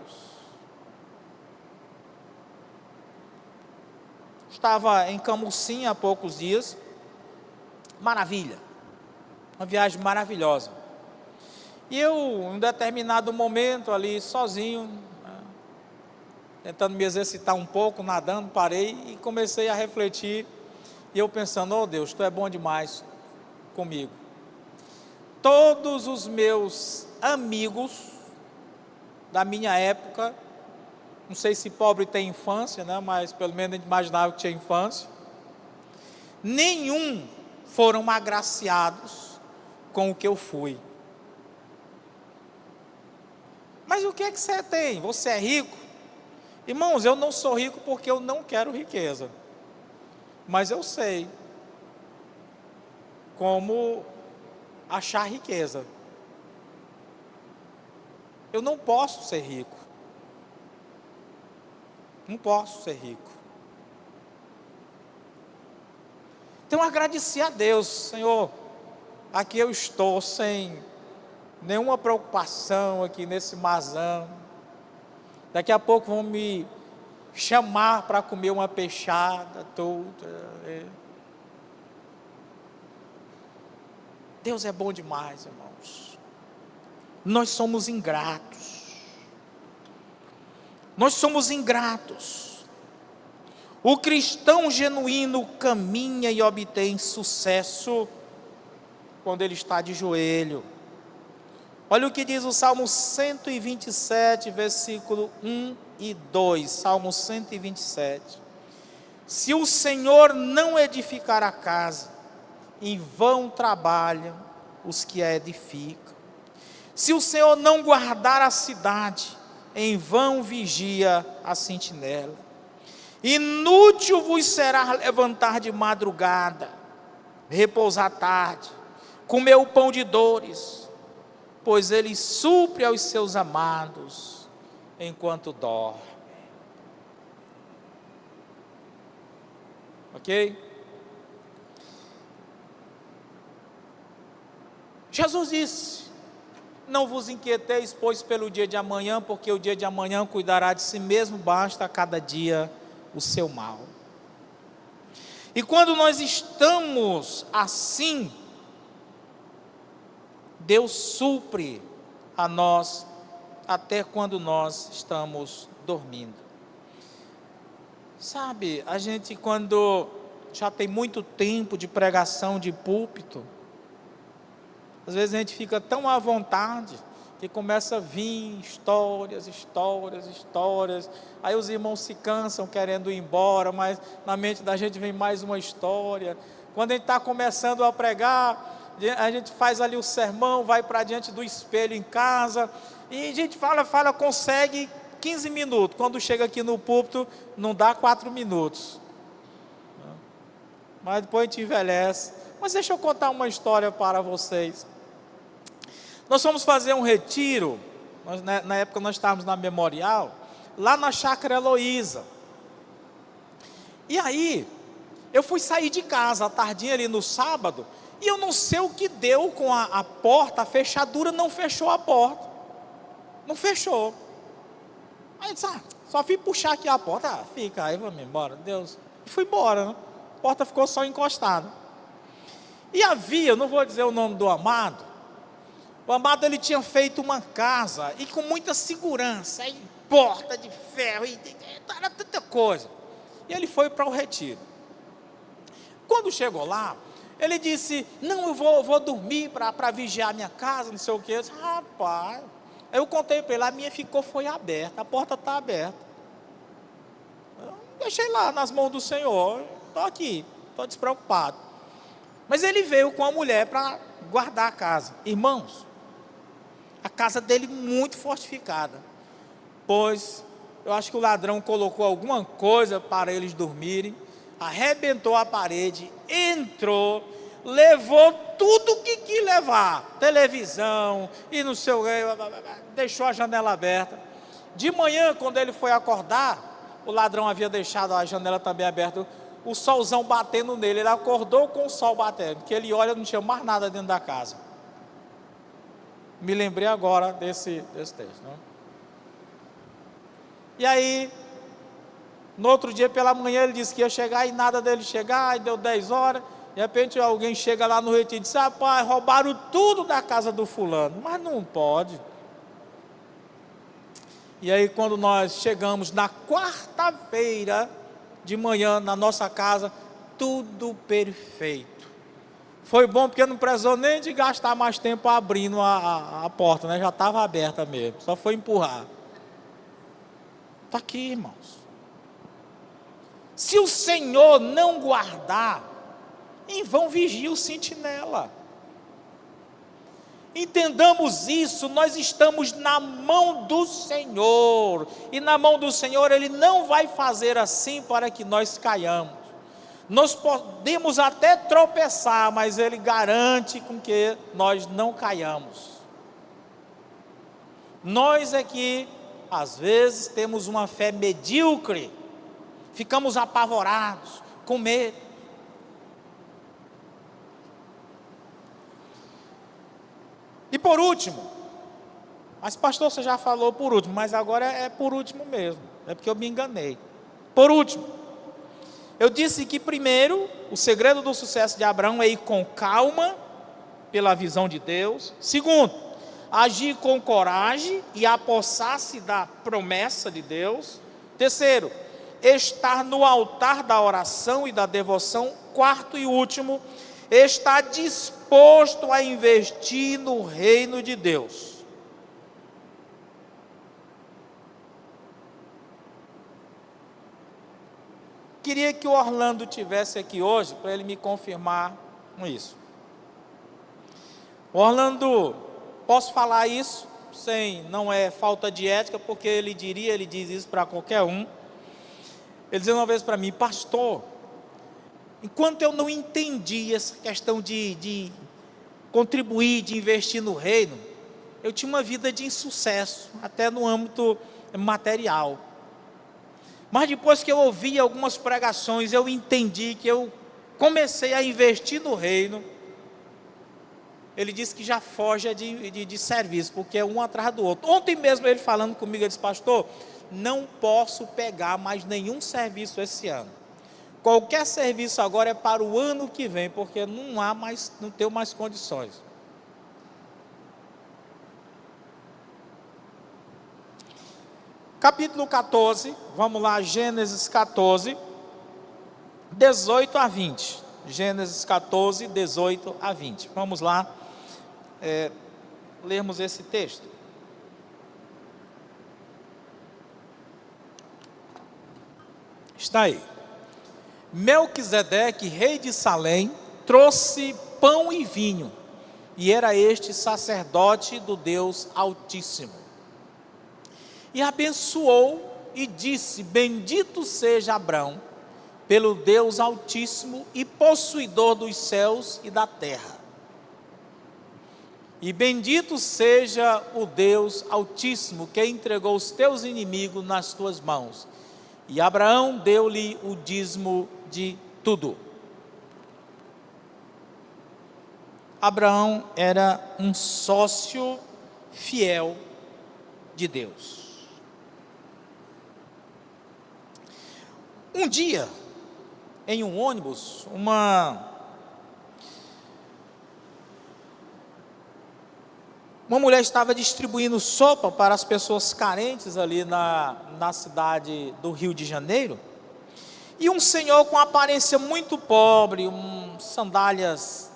Speaker 1: Estava em Camusim há poucos dias. Maravilha, uma viagem maravilhosa. E eu, em um determinado momento ali, sozinho, tentando me exercitar um pouco, nadando, parei e comecei a refletir. E eu pensando: oh Deus, Tu é bom demais comigo. Todos os meus amigos da minha época, não sei se pobre tem infância, né, mas pelo menos a gente imaginava que tinha infância, nenhum foram agraciados com o que eu fui. Mas o que é que você tem? Você é rico? Irmãos, eu não sou rico porque eu não quero riqueza, mas eu sei como achar riqueza. Eu não posso ser rico, não posso ser rico. Então agradeci a Deus: Senhor, aqui eu estou sem nenhuma preocupação aqui nesse marzão. Daqui a pouco vão me chamar para comer uma peixada toda. Deus é bom demais, irmãos. Nós somos ingratos. Nós somos ingratos. O cristão genuíno caminha e obtém sucesso quando ele está de joelho. Olha o que diz o Salmo 127, versículo 1 e 2. Salmo 127. Se o Senhor não edificar a casa, em vão trabalham os que a edificam. Se o Senhor não guardar a cidade, em vão vigia a sentinela. Inútil vos será levantar de madrugada, repousar tarde, comer o pão de dores, pois ele supre aos seus amados enquanto dorme. Ok? Jesus disse: não vos inquieteis, pois, pelo dia de amanhã, porque o dia de amanhã cuidará de si mesmo, basta a cada dia o seu mal. E quando nós estamos assim, Deus supre a nós até quando nós estamos dormindo. Sabe, a gente, quando já tem muito tempo de pregação de púlpito, às vezes a gente fica tão à vontade que começa a vir histórias, aí os irmãos se cansam querendo ir embora, mas na mente da gente vem mais uma história. Quando a gente está começando a pregar, a gente faz ali o sermão, vai para diante do espelho em casa, e a gente fala, consegue 15 minutos, quando chega aqui no púlpito, não dá 4 minutos, mas depois a gente envelhece. Mas deixa eu contar uma história para vocês. Nós fomos fazer um retiro, na época nós estávamos na Memorial, lá na Chácara Heloísa. E aí, eu fui sair de casa à tardinha ali no sábado, e eu não sei o que deu com a porta, a fechadura não fechou a porta. Não fechou. Aí eu disse: só fui puxar aqui a porta, fica, aí vamos embora, Deus. E fui embora, né? A porta ficou só encostada. E havia, não vou dizer o nome do amado, O amado, ele tinha feito uma casa, e com muita segurança, e porta de ferro, e era tanta coisa. E ele foi para o retiro. Quando chegou lá, ele disse: não, eu vou dormir para vigiar a minha casa, não sei o que. Eu disse: rapaz, eu contei para ele, a minha foi aberta, a porta está aberta. Eu deixei lá nas mãos do Senhor, estou aqui, estou despreocupado. Mas ele veio com a mulher para guardar a casa. Irmãos, a casa dele muito fortificada, pois eu acho que o ladrão colocou alguma coisa para eles dormirem, arrebentou a parede, entrou, levou tudo que quis levar, televisão e não sei o que, deixou a janela aberta. De manhã, quando ele foi acordar, o ladrão havia deixado a janela também aberta, o solzão batendo nele, ele acordou com o sol batendo, que ele olha, não tinha mais nada dentro da casa. Me lembrei agora desse texto, né? E aí, no outro dia pela manhã, ele disse que ia chegar, e nada dele chegar, e deu 10 horas, de repente alguém chega lá no retiro e diz: rapaz, roubaram tudo da casa do fulano. Mas não pode. E aí, quando nós chegamos na quarta-feira de manhã na nossa casa, tudo perfeito. Foi bom porque não precisou nem de gastar mais tempo abrindo a porta, né? Já estava aberta mesmo, só foi empurrar. Está aqui, irmãos. Se o Senhor não guardar, em vão vigia o sentinela. Entendamos isso, nós estamos na mão do Senhor, e na mão do Senhor Ele não vai fazer assim para que nós caiamos. Nós podemos até tropeçar, mas Ele garante com que nós não caiamos. Nós aqui, às vezes, temos uma fé medíocre, ficamos apavorados, com medo. E por último, mas pastor, você já falou por último, mas agora é por último mesmo, é porque eu me enganei. Por último, eu disse que primeiro, o segredo do sucesso de Abraão é ir com calma, pela visão de Deus. Segundo, agir com coragem e apossar-se da promessa de Deus. Terceiro, estar no altar da oração e da devoção. Quarto e último, estar disposto a investir no reino de Deus. Queria que o Orlando tivesse aqui hoje para ele me confirmar isso. Orlando, posso falar isso não é falta de ética, porque ele diz isso para qualquer um. Ele dizia uma vez para mim: pastor, enquanto eu não entendi essa questão de contribuir, de investir no reino, eu tinha uma vida de insucesso, até no âmbito material. Mas depois que eu ouvi algumas pregações, eu entendi que eu comecei a investir no reino. Ele disse que já foge de serviço, porque é um atrás do outro. Ontem mesmo ele falando comigo, ele disse: pastor, não posso pegar mais nenhum serviço esse ano. Qualquer serviço agora é para o ano que vem, porque não tenho mais condições. Capítulo 14, vamos lá, Gênesis 14, 18 a 20. Gênesis 14, 18 a 20. Vamos lá, lermos esse texto. Está aí. Melquisedeque, rei de Salém, trouxe pão e vinho, e era este sacerdote do Deus Altíssimo. E abençoou e disse: bendito seja Abrão pelo Deus Altíssimo e possuidor dos céus e da terra. E bendito seja o Deus Altíssimo que entregou os teus inimigos nas tuas mãos. E Abraão deu-lhe o dízimo de tudo. Abraão era um sócio fiel de Deus. Um dia, em um ônibus, uma... 1
Speaker 2: Uma mulher estava distribuindo sopa para as pessoas carentes ali na cidade do Rio de Janeiro. E um senhor com aparência muito pobre, sandálias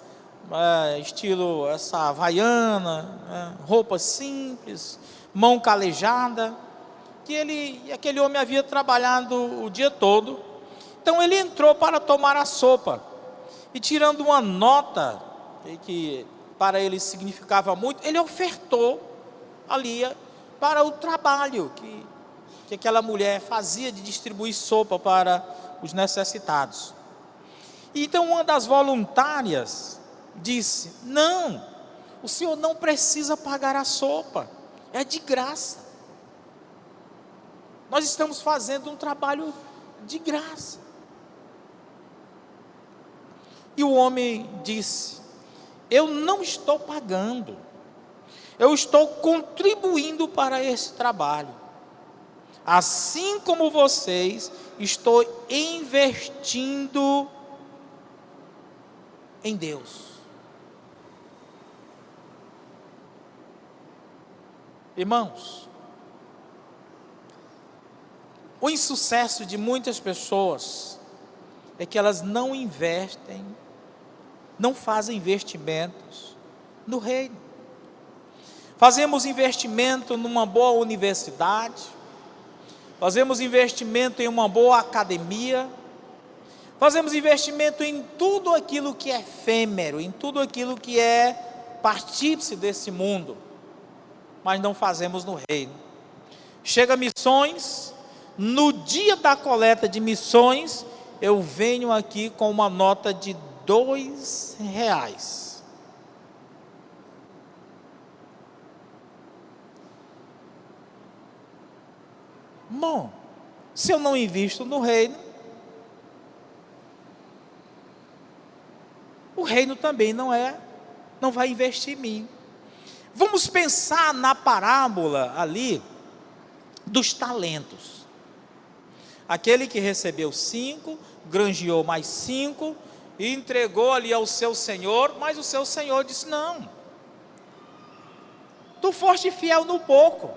Speaker 2: estilo essa havaiana, roupa simples, mão calejada, que aquele homem havia trabalhado o dia todo. Então ele entrou para tomar a sopa e, tirando uma nota que para ele significava muito, ele ofertou ali para o trabalho que aquela mulher fazia de distribuir sopa para os necessitados. E então uma das voluntárias disse: não, o senhor não precisa pagar a sopa, é de graça. Nós estamos fazendo um trabalho de graça. E o homem disse: eu não estou pagando, eu estou contribuindo para esse trabalho. Assim como vocês, estou investindo em Deus. Irmãos, o insucesso de muitas pessoas é que elas não investem, não fazem investimentos no reino. Fazemos investimento numa boa universidade, fazemos investimento em uma boa academia, fazemos investimento em tudo aquilo que é efêmero, em tudo aquilo que é partícipe desse mundo, mas não fazemos no reino. Chega missões, no dia da coleta de missões, eu venho aqui com uma nota de R$2. Bom, se eu não invisto no reino, o reino também não vai investir em mim. Vamos pensar na parábola ali dos talentos. Aquele que recebeu 5, granjeou mais 5 e entregou ali ao seu senhor, mas o seu senhor disse: não, tu foste fiel no pouco,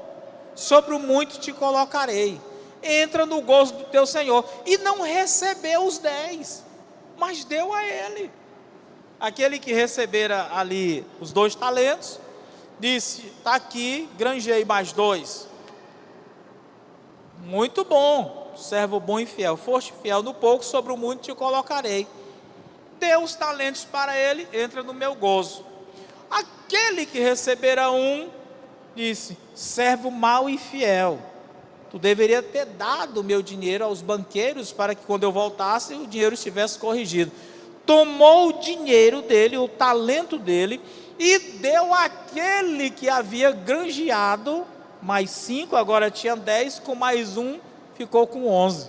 Speaker 2: sobre o muito te colocarei, entra no gozo do teu senhor. E não recebeu os 10, mas deu a ele. Aquele que recebera ali os 2 talentos, disse: está aqui, granjei mais 2. Muito bom, servo bom e fiel, foste fiel no pouco, sobre o muito te colocarei. Deu os talentos para ele, entra no meu gozo. Aquele que recebera 1, disse: servo mau e fiel, tu deveria ter dado o meu dinheiro aos banqueiros, para que quando eu voltasse, o dinheiro estivesse corrigido. Tomou o dinheiro dele, o talento dele, e deu àquele que havia granjeado mais 5, agora tinha 10, com mais 1, ficou com 11.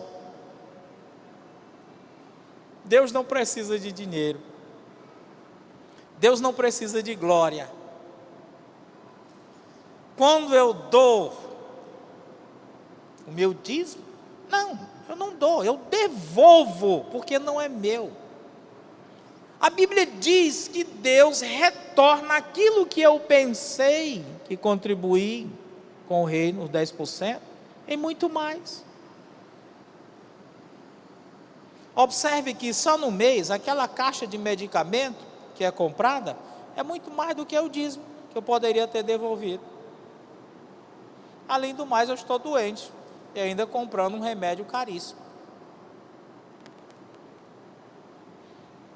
Speaker 2: Deus não precisa de dinheiro, Deus não precisa de glória. Quando eu dou o meu dízimo, não, eu não dou, eu devolvo, porque não é meu. A Bíblia diz que Deus retorna aquilo que eu pensei que contribuí com o reino, os 10%, e muito mais. Observe que só no mês, aquela caixa de medicamento que é comprada, é muito mais do que o dízimo que eu poderia ter devolvido. Além do mais, eu estou doente e ainda comprando um remédio caríssimo.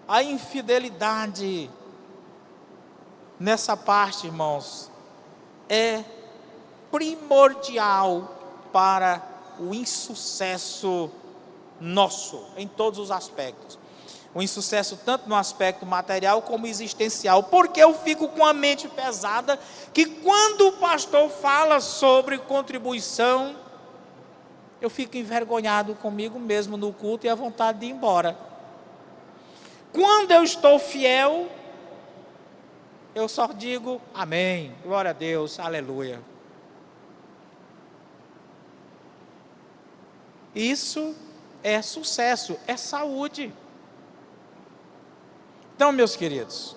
Speaker 2: A infidelidade nessa parte, irmãos, é primordial para o insucesso nosso, em todos os aspectos. O insucesso tanto no aspecto material como existencial, porque eu fico com a mente pesada, que quando o pastor fala sobre contribuição, eu fico envergonhado comigo mesmo no culto e a vontade de ir embora. Quando eu estou fiel, eu só digo amém, glória a Deus, aleluia. Isso é sucesso, é saúde. Então, meus queridos,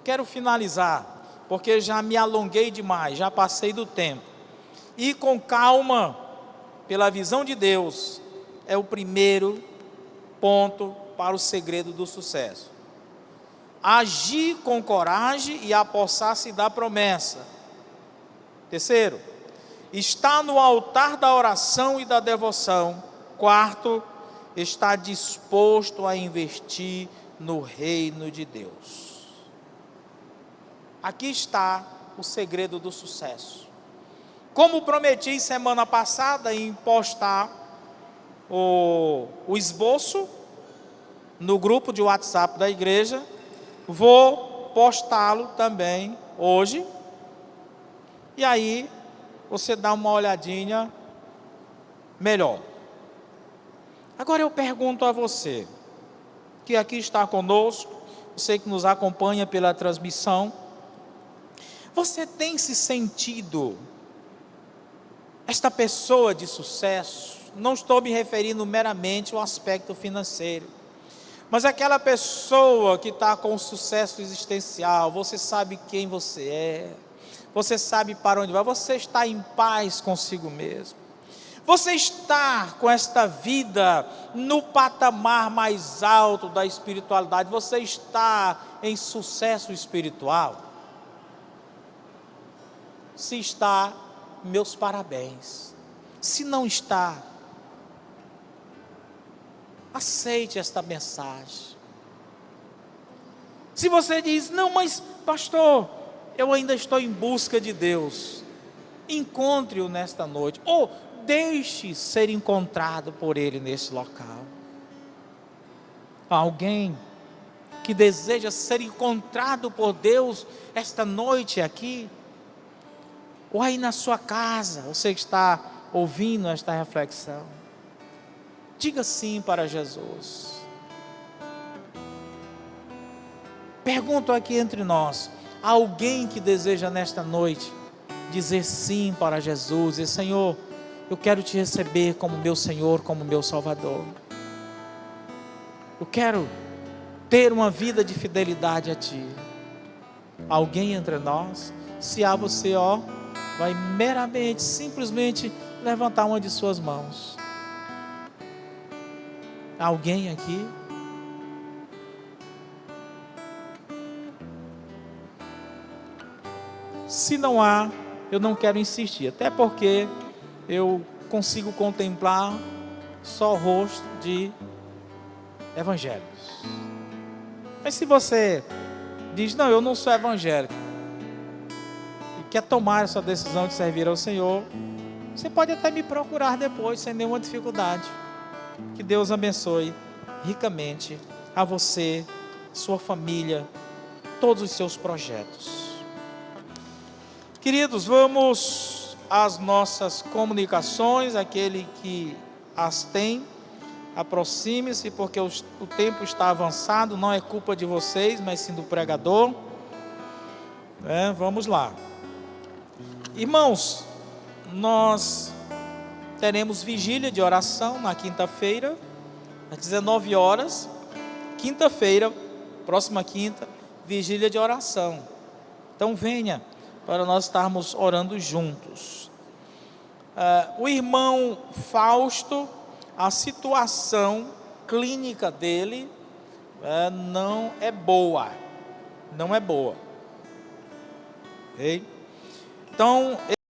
Speaker 2: quero finalizar porque já me alonguei demais, já passei do tempo. Ir com calma, pela visão de Deus, é o primeiro ponto para o segredo do sucesso. Agir com coragem e apossar-se da promessa. Terceiro, estar no altar da oração e da devoção. Quarto, estar disposto a investir no reino de Deus. Aqui está o segredo do sucesso. Como prometi semana passada em postar o esboço no grupo de WhatsApp da igreja, vou postá-lo também hoje. E aí você dá uma olhadinha melhor. Agora eu pergunto a você, que aqui está conosco, você que nos acompanha pela transmissão, você tem se sentido esta pessoa de sucesso? Não estou me referindo meramente ao aspecto financeiro, mas aquela pessoa que está com sucesso existencial. Você sabe quem você é, você sabe para onde vai, você está em paz consigo mesmo, você está com esta vida no patamar mais alto da espiritualidade, você está em sucesso espiritual. Se está, meus parabéns. Se não está, aceite esta mensagem. Se você diz, não, mas pastor, eu ainda estou em busca de Deus, encontre-o nesta noite, ou deixe ser encontrado por Ele nesse local. Alguém que deseja ser encontrado por Deus esta noite aqui, ou aí na sua casa, você que está ouvindo esta reflexão, diga sim para Jesus. Pergunto aqui entre nós, alguém que deseja nesta noite dizer sim para Jesus, dizer, Senhor, eu quero te receber como meu Senhor, como meu Salvador. Eu quero ter uma vida de fidelidade a Ti. Alguém entre nós? Se há, você, vai meramente, simplesmente levantar uma de suas mãos. Alguém aqui? Se não há, eu não quero insistir, até porque eu consigo contemplar só o rosto de evangélicos. Mas se você diz, não, eu não sou evangélico, e quer tomar essa decisão de servir ao Senhor, você pode até me procurar depois, sem nenhuma dificuldade. Que Deus abençoe ricamente a você, sua família, todos os seus projetos. Queridos, vamos às nossas comunicações. Aquele que as tem, aproxime-se, porque o tempo está avançado. Não é culpa de vocês, mas sim do pregador. Vamos lá. Irmãos, nós teremos vigília de oração na quinta-feira, às 19 horas. Quinta-feira, próxima quinta, vigília de oração. Então venha, para nós estarmos orando juntos. O irmão Fausto, a situação clínica dele não é boa. Não é boa. Ok? Então,